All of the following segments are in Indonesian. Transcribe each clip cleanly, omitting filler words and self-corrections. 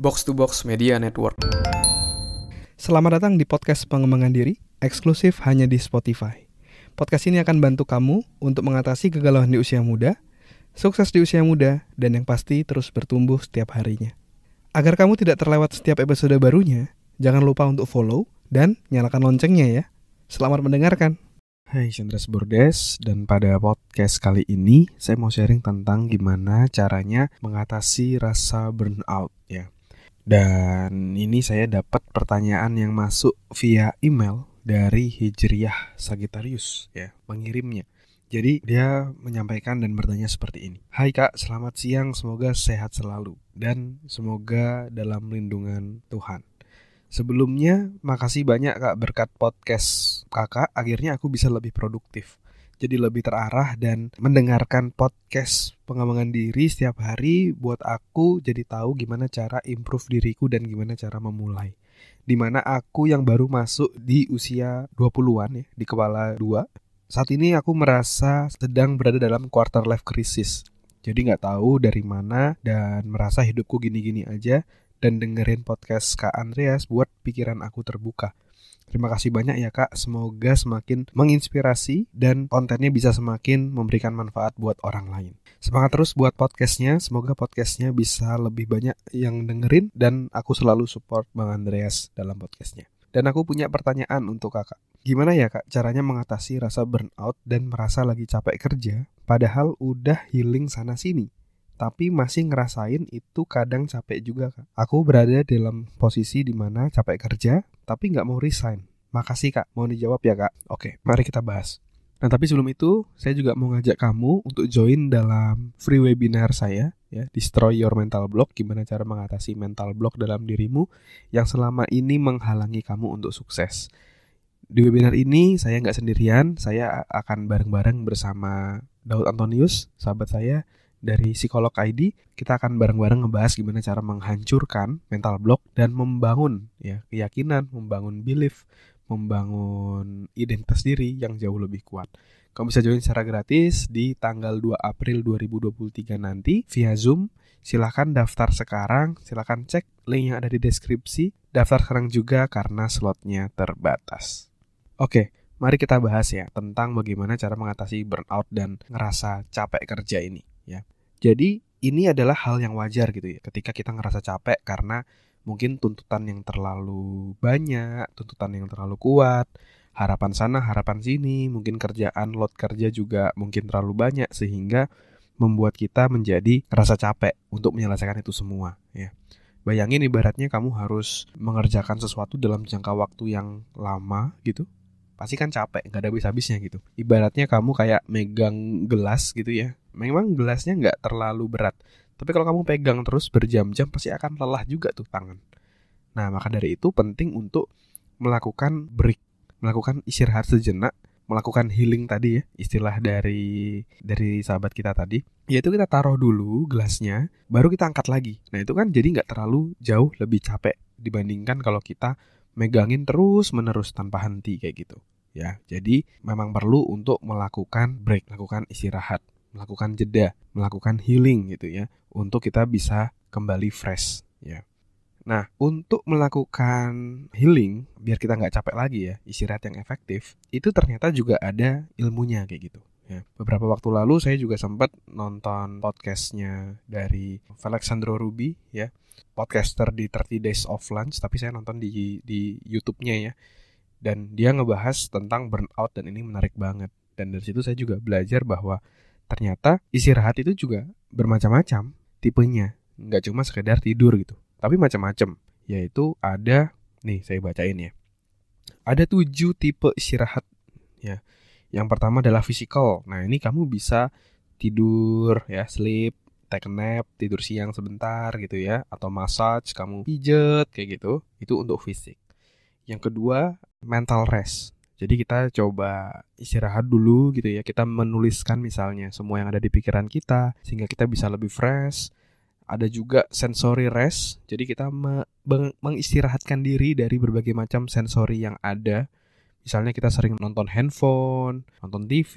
Box to Box Media Network. Selamat datang di podcast pengembangan diri, eksklusif hanya di Spotify. Podcast ini akan bantu kamu untuk mengatasi kegalauan di usia muda, sukses di usia muda, dan yang pasti terus bertumbuh setiap harinya. Agar kamu tidak terlewat setiap episode barunya, jangan lupa untuk follow dan nyalakan loncengnya ya. Selamat mendengarkan. Hai, Chandras Bordes, dan pada podcast kali ini saya mau sharing tentang gimana caranya mengatasi rasa burnout ya. Dan ini saya dapat pertanyaan yang masuk via email dari Hijriyah Sagittarius ya, mengirimnya. Jadi dia menyampaikan dan bertanya seperti ini. Hai Kak, selamat siang, semoga sehat selalu dan semoga dalam lindungan Tuhan. Sebelumnya makasih banyak Kak, berkat podcast Kakak akhirnya aku bisa lebih produktif. Jadi lebih terarah dan mendengarkan podcast pengembangan diri setiap hari buat aku jadi tahu gimana cara improve diriku dan gimana cara memulai. Dimana aku yang baru masuk di usia 20-an ya, di kepala 2. Saat ini aku merasa sedang berada dalam quarter life crisis. Jadi gak tahu dari mana dan merasa hidupku gini-gini aja. Dan dengerin podcast Kak Andreas buat pikiran aku terbuka. Terima kasih banyak ya Kak, semoga semakin menginspirasi dan kontennya bisa semakin memberikan manfaat buat orang lain. Semangat terus buat podcastnya, semoga podcastnya bisa lebih banyak yang dengerin dan aku selalu support Bang Andreas dalam podcastnya. Dan aku punya pertanyaan untuk Kakak. Gimana ya Kak caranya mengatasi rasa burnout dan merasa lagi capek kerja padahal udah healing sana sini? Tapi masih ngerasain itu kadang capek juga Kak. Aku berada dalam posisi dimana capek kerja tapi gak mau resign. Makasih Kak, mau dijawab ya Kak? Oke, mari kita bahas. Nah tapi sebelum itu saya juga mau ngajak kamu untuk join dalam free webinar saya ya, Destroy Your Mental Block. Gimana cara mengatasi mental block dalam dirimu yang selama ini menghalangi kamu untuk sukses. Di webinar ini saya gak sendirian, saya akan bareng-bareng bersama Daud Antonius, sahabat saya dari Psikolog ID. Kita akan bareng-bareng ngebahas gimana cara menghancurkan mental block dan membangun ya keyakinan, membangun belief, membangun identitas diri yang jauh lebih kuat. Kamu bisa join secara gratis di tanggal 2 April 2023 nanti via Zoom. Silahkan daftar sekarang, silahkan cek link yang ada di deskripsi. Daftar sekarang juga karena slotnya terbatas. Oke, mari kita bahas ya tentang bagaimana cara mengatasi burnout dan ngerasa capek kerja ini ya. Jadi ini adalah hal yang wajar gitu ya ketika kita ngerasa capek karena mungkin tuntutan yang terlalu banyak, tuntutan yang terlalu kuat, harapan sana, harapan sini, mungkin kerjaan, load kerja juga mungkin terlalu banyak sehingga membuat kita menjadi ngerasa capek untuk menyelesaikan itu semua ya. Bayangin ibaratnya kamu harus mengerjakan sesuatu dalam jangka waktu yang lama gitu. Pasti kan capek, gak ada habis-habisnya gitu. Ibaratnya kamu kayak megang gelas gitu ya. Memang gelasnya gak terlalu berat, tapi kalau kamu pegang terus berjam-jam pasti akan lelah juga tuh tangan. Nah maka dari itu penting untuk melakukan break, melakukan istirahat sejenak, melakukan healing tadi ya, istilah dari sahabat kita tadi. Yaitu kita taruh dulu gelasnya, baru kita angkat lagi. Nah itu kan jadi gak terlalu jauh lebih capek dibandingkan kalau kita megangin terus menerus tanpa henti kayak gitu ya. Jadi memang perlu untuk melakukan break, melakukan istirahat, melakukan jeda, melakukan healing gitu ya, untuk kita bisa kembali fresh ya. Nah untuk melakukan healing biar kita nggak capek lagi ya, istirahat yang efektif itu ternyata juga ada ilmunya kayak gitu ya. Beberapa waktu lalu saya juga sempat nonton podcastnya dari Alexandro Ruby ya, podcaster di 30 Days of Lunch, tapi saya nonton di YouTube-nya ya. Dan dia ngebahas tentang burnout dan ini menarik banget. Dan dari situ saya juga belajar bahwa ternyata istirahat itu juga bermacam-macam tipenya. Nggak cuma sekedar tidur gitu, tapi macam-macam. Yaitu ada, nih saya bacain ya. Ada 7 tipe istirahat ya. Yang pertama adalah physical. Nah ini kamu bisa tidur ya, sleep, take a nap, tidur siang sebentar gitu ya, atau massage, kamu pijet kayak gitu. Itu untuk fisik. Yang kedua, mental rest. Jadi kita coba istirahat dulu gitu ya. Kita menuliskan misalnya semua yang ada di pikiran kita sehingga kita bisa lebih fresh. Ada juga sensory rest. Jadi kita mengistirahatkan diri dari berbagai macam sensori yang ada. Misalnya kita sering nonton handphone, nonton TV.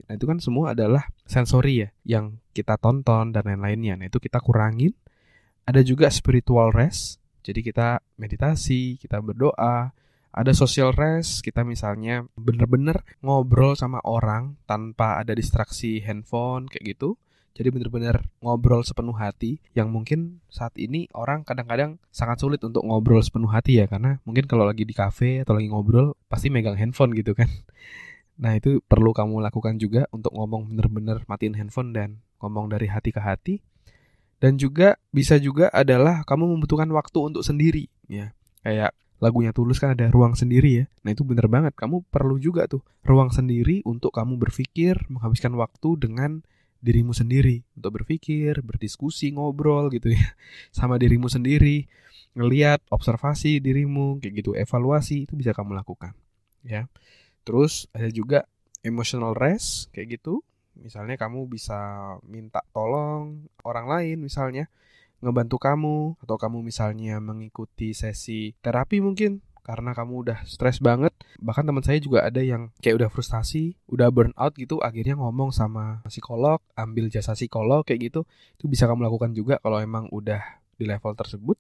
Nah itu kan semua adalah sensori ya yang kita tonton dan lain-lainnya. Nah itu kita kurangin Ada juga spiritual rest, jadi kita meditasi, kita berdoa. Ada social rest, kita misalnya bener-bener ngobrol sama orang tanpa ada distraksi handphone kayak gitu. Jadi bener-bener ngobrol sepenuh hati, yang mungkin saat ini orang kadang-kadang sangat sulit untuk ngobrol sepenuh hati ya, karena mungkin kalau lagi di kafe atau lagi ngobrol pasti megang handphone gitu kan. Nah itu perlu kamu lakukan juga untuk ngomong bener-bener matiin handphone dan ngomong dari hati ke hati. Dan juga bisa juga adalah kamu membutuhkan waktu untuk sendiri ya. Kayak lagunya Tulus kan ada ruang sendiri ya. Nah itu bener banget, kamu perlu juga tuh ruang sendiri untuk kamu berpikir, menghabiskan waktu dengan dirimu sendiri, untuk berpikir, berdiskusi, ngobrol gitu ya sama dirimu sendiri, ngelihat, observasi dirimu kayak gitu, evaluasi itu bisa kamu lakukan ya. Terus ada juga emotional rest kayak gitu. Misalnya kamu bisa minta tolong orang lain misalnya ngebantu kamu, atau kamu misalnya mengikuti sesi terapi mungkin karena kamu udah stres banget. Bahkan teman saya juga ada yang kayak udah frustasi, udah burn out gitu, akhirnya ngomong sama psikolog, ambil jasa psikolog kayak gitu. Itu bisa kamu lakukan juga kalau emang udah di level tersebut.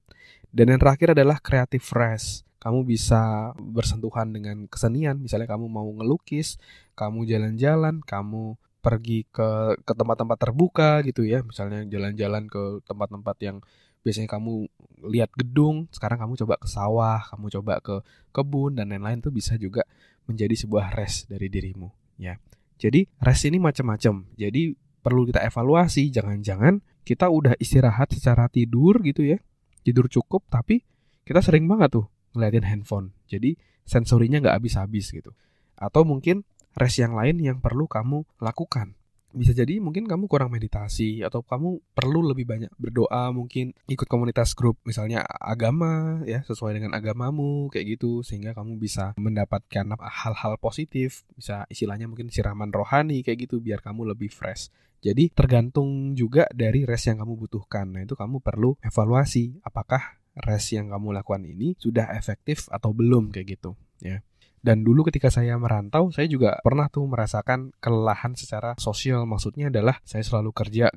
Dan yang terakhir adalah creative rest. Kamu bisa bersentuhan dengan kesenian, misalnya kamu mau ngelukis, kamu jalan-jalan, kamu pergi ke tempat-tempat terbuka gitu ya, misalnya jalan-jalan ke tempat-tempat yang biasanya kamu lihat gedung, sekarang kamu coba ke sawah, kamu coba ke kebun dan lain-lain, tuh bisa juga menjadi sebuah rest dari dirimu ya. Jadi rest ini macam-macam. Jadi perlu kita evaluasi, jangan-jangan kita udah istirahat secara tidur gitu ya, tidur cukup, tapi kita sering banget tuh ngeliatin handphone. Jadi sensorinya nggak habis-habis gitu. Atau mungkin rest yang lain yang perlu kamu lakukan. Bisa jadi mungkin kamu kurang meditasi, atau kamu perlu lebih banyak berdoa, mungkin ikut komunitas grup misalnya agama ya, sesuai dengan agamamu kayak gitu, sehingga kamu bisa mendapatkan hal-hal positif, bisa istilahnya mungkin siraman rohani kayak gitu, biar kamu lebih fresh. Jadi tergantung juga dari rest yang kamu butuhkan. Nah itu kamu perlu evaluasi apakah rest yang kamu lakukan ini sudah efektif atau belum kayak gitu ya. Dan dulu ketika saya merantau, saya juga pernah tuh merasakan kelelahan secara sosial. Maksudnya adalah saya selalu kerja,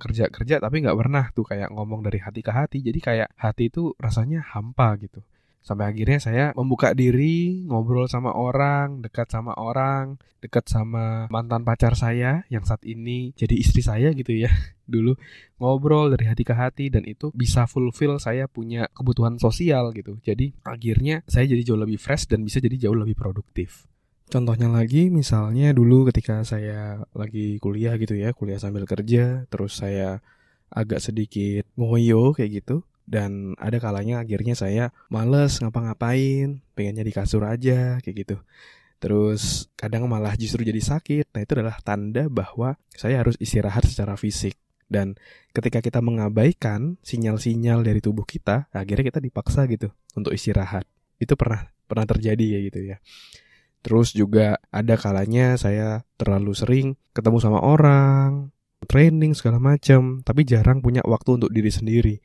tapi nggak pernah tuh kayak ngomong dari hati ke hati. Jadi kayak hati itu rasanya hampa gitu. Sampai akhirnya saya membuka diri, ngobrol sama orang, dekat sama mantan pacar saya yang saat ini jadi istri saya gitu ya. Dulu ngobrol dari hati ke hati, dan itu bisa fulfill saya punya kebutuhan sosial gitu. Jadi akhirnya saya jadi jauh lebih fresh dan bisa jadi jauh lebih produktif. Contohnya lagi, misalnya dulu ketika saya lagi kuliah gitu ya, kuliah sambil kerja, terus saya agak sedikit ngoyo kayak gitu. Dan ada kalanya akhirnya saya males ngapa-ngapain, pengennya di kasur aja kayak gitu. Terus kadang malah justru jadi sakit. Nah itu adalah tanda bahwa saya harus istirahat secara fisik. Dan ketika kita mengabaikan sinyal-sinyal dari tubuh kita, akhirnya kita dipaksa gitu untuk istirahat. Itu pernah terjadi ya gitu ya. Terus juga ada kalanya saya terlalu sering ketemu sama orang, training segala macam, tapi jarang punya waktu untuk diri sendiri.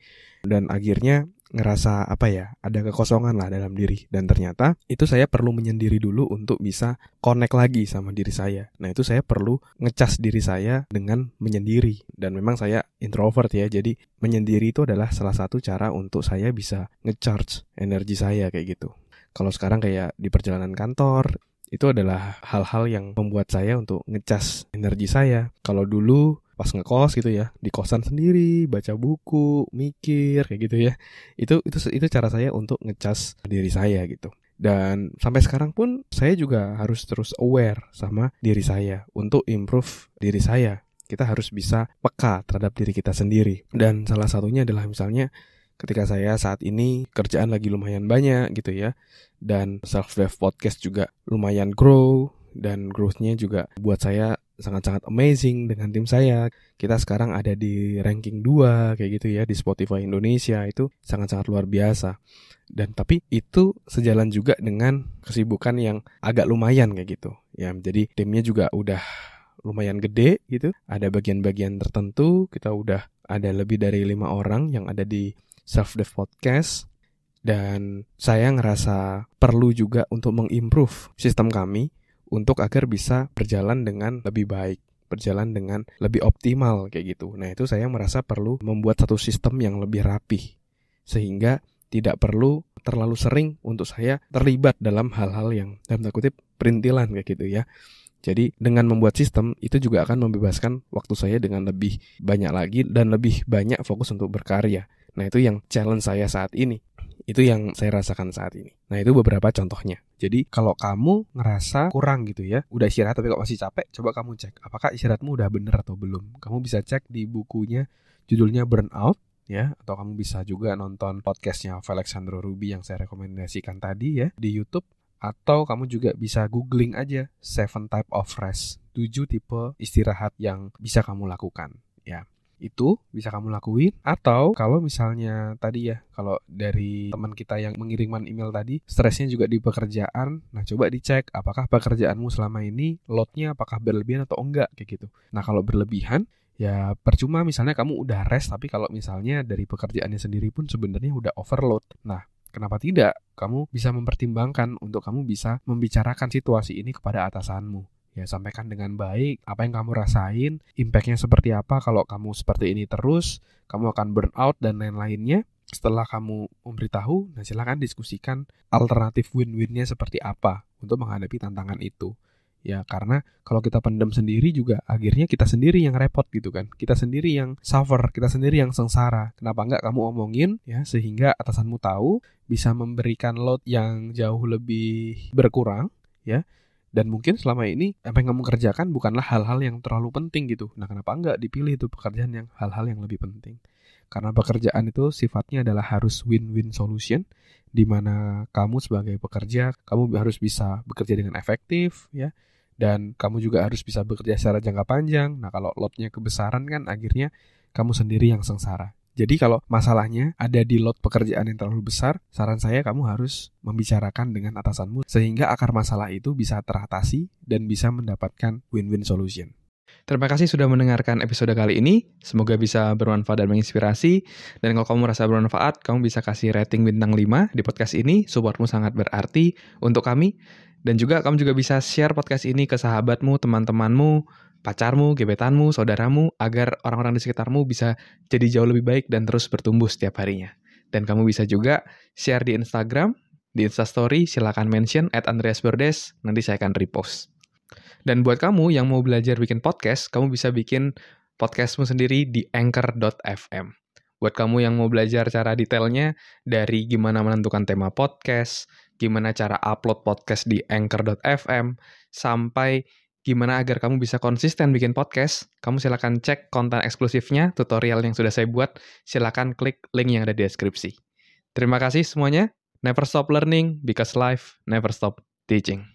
Dan akhirnya ngerasa ada kekosongan lah dalam diri. Dan ternyata itu saya perlu menyendiri dulu untuk bisa connect lagi sama diri saya. Nah itu saya perlu ngecas diri saya dengan menyendiri. Dan memang saya introvert ya, jadi menyendiri itu adalah salah satu cara untuk saya bisa ngecharge energi saya kayak gitu. Kalau sekarang kayak di perjalanan kantor, itu adalah hal-hal yang membuat saya untuk ngecas energi saya. Kalau dulu pas ngekos gitu ya, di kosan sendiri, baca buku, mikir kayak gitu ya. Itu cara saya untuk ngecas diri saya gitu. Dan sampai sekarang pun saya juga harus terus aware sama diri saya untuk improve diri saya. Kita harus bisa peka terhadap diri kita sendiri. Dan salah satunya adalah misalnya ketika saya saat ini kerjaan lagi lumayan banyak gitu ya, dan self-dev podcast juga lumayan grow, dan growth-nya juga buat saya sangat-sangat amazing dengan tim saya. Kita sekarang ada di ranking 2 kayak gitu ya di Spotify Indonesia, itu sangat-sangat luar biasa. Dan tapi itu sejalan juga dengan kesibukan yang agak lumayan kayak gitu ya. Jadi timnya juga udah lumayan gede gitu. Ada bagian-bagian tertentu, kita udah ada lebih dari 5 orang yang ada di Self-Dev Podcast. Dan saya ngerasa perlu juga untuk mengimprove sistem kami untuk agar bisa berjalan dengan lebih baik, berjalan dengan lebih optimal kayak gitu. Nah itu saya merasa perlu membuat satu sistem yang lebih rapih, Sehingga tidak perlu terlalu sering untuk saya terlibat dalam hal-hal yang dalam tanda kutip perintilan kayak gitu ya. Jadi dengan membuat sistem itu juga akan membebaskan waktu saya dengan lebih banyak lagi dan lebih banyak fokus untuk berkarya. Nah itu yang challenge saya saat ini. Itu yang saya rasakan saat ini. Nah itu beberapa contohnya. Jadi kalau kamu ngerasa kurang gitu ya, udah istirahat tapi kok masih capek, coba kamu cek apakah istirahatmu udah bener atau belum. Kamu bisa cek di bukunya, judulnya Burnout ya, atau kamu bisa juga nonton podcastnya Alexandro Ruby yang saya rekomendasikan tadi ya di YouTube, atau kamu juga bisa googling aja 7 type of rest, 7 tipe istirahat yang bisa kamu lakukan ya. Itu bisa kamu lakuin. Atau kalau misalnya tadi ya, kalau dari teman kita yang mengirimkan email tadi, stresnya juga di pekerjaan, nah coba dicek apakah pekerjaanmu selama ini loadnya apakah berlebihan atau enggak kayak gitu. Nah kalau berlebihan ya percuma misalnya kamu udah rest, tapi kalau misalnya dari pekerjaannya sendiri pun sebenarnya udah overload. Nah kenapa tidak kamu bisa mempertimbangkan untuk kamu bisa membicarakan situasi ini kepada atasanmu. Ya sampaikan dengan baik apa yang kamu rasain, impact-nya seperti apa kalau kamu seperti ini terus, kamu akan burn out dan lain-lainnya. Setelah kamu memberitahu, nah silakan diskusikan alternatif win-win-nya seperti apa untuk menghadapi tantangan itu. Ya karena kalau kita pendam sendiri juga akhirnya kita sendiri yang repot gitu kan. Kita sendiri yang suffer, kita sendiri yang sengsara. Kenapa enggak kamu omongin ya sehingga atasanmu tahu, bisa memberikan load yang jauh lebih berkurang ya. Dan mungkin selama ini apa yang kamu kerjakan bukanlah hal-hal yang terlalu penting gitu. Nah kenapa enggak dipilih itu pekerjaan yang hal-hal yang lebih penting. Karena pekerjaan itu sifatnya adalah harus win-win solution. Di mana kamu sebagai pekerja, kamu harus bisa bekerja dengan efektif ya. Dan kamu juga harus bisa bekerja secara jangka panjang. Nah kalau loadnya kebesaran kan akhirnya kamu sendiri yang sengsara. Jadi kalau masalahnya ada di load pekerjaan yang terlalu besar, saran saya kamu harus membicarakan dengan atasanmu sehingga akar masalah itu bisa teratasi dan bisa mendapatkan win-win solution. Terima kasih sudah mendengarkan episode kali ini. Semoga bisa bermanfaat dan menginspirasi. Dan kalau kamu merasa bermanfaat, kamu bisa kasih rating bintang 5 di podcast ini. Supportmu sangat berarti untuk kami. Dan juga kamu juga bisa share podcast ini ke sahabatmu, teman-temanmu, pacarmu, gebetanmu, saudaramu, agar orang-orang di sekitarmu bisa jadi jauh lebih baik dan terus bertumbuh setiap harinya. Dan kamu bisa juga share di Instagram, di Instastory, silakan mention @andreasberdes, nanti saya akan repost. Dan buat kamu yang mau belajar bikin podcast, kamu bisa bikin podcastmu sendiri di anchor.fm. Buat kamu yang mau belajar cara detailnya, dari gimana menentukan tema podcast, gimana cara upload podcast di anchor.fm, sampai gimana agar kamu bisa konsisten bikin podcast, kamu silakan cek konten eksklusifnya, tutorial yang sudah saya buat, silakan klik link yang ada di deskripsi. Terima kasih semuanya. Never stop learning, because life never stop teaching.